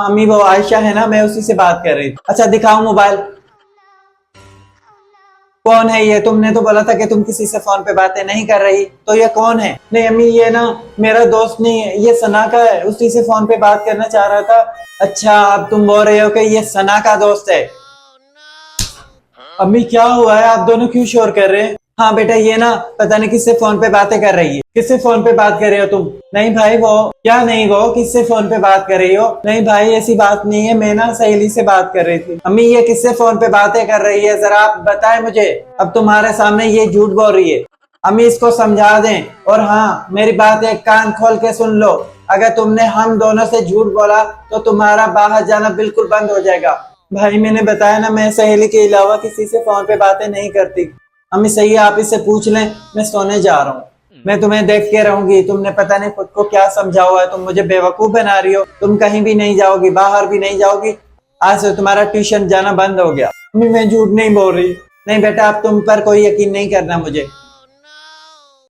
अम्मी वो आयशा है ना, मैं उसी से बात कर रही थी। अच्छा दिखाओ मोबाइल। कौन है ये? तुमने तो बोला था कि तुम किसी से फोन पे बातें नहीं कर रही, तो ये कौन है? नहीं अम्मी ये ना मेरा दोस्त नहीं है, ये सना का है, उसी से फोन पे बात करना चाह रहा था। अच्छा अब तुम बोल रहे हो कि ये सना का दोस्त है। अम्मी क्या हुआ है, आप दोनों क्यों शोर कर रहे हैं? हाँ बेटा ये ना पता नहीं किससे फोन पे बातें कर रही है। किससे फोन पे बात कर रहे हो तुम? नहीं भाई वो क्या, नहीं वो किससे फोन पे बात कर रही हो? नहीं भाई ऐसी बात नहीं है, मैं ना सहेली से बात कर रही थी। अम्मी ये किससे फोन पे बातें कर रही है, जरा आप बताएं मुझे। अब तुम्हारे सामने ये झूठ बोल रही है। अम्मी इसको समझा दें, और हाँ मेरी बात एक कान खोल के सुन लो। अगर तुमने हम दोनों से झूठ बोला तो तुम्हारा बाहर जाना बिल्कुल बंद हो जाएगा। भाई मैंने बताया ना, मैं सहेली के अलावा किसी से फोन पे बातें नहीं करती। अम्मी सही है, आप इससे पूछ लें, मैं सोने जा रहा हूँ। मैं तुम्हें देख के रहूंगी, तुमने पता नहीं खुद को क्या समझा हुआ है, तुम मुझे बेवकूफ बना रही हो। तुम कहीं भी नहीं जाओगी, बाहर भी नहीं जाओगी, आज से तुम्हारा ट्यूशन जाना बंद हो गया। अम्मी मैं झूठ नहीं बोल रही। नहीं बेटा अब तुम पर कोई यकीन नहीं करना मुझे।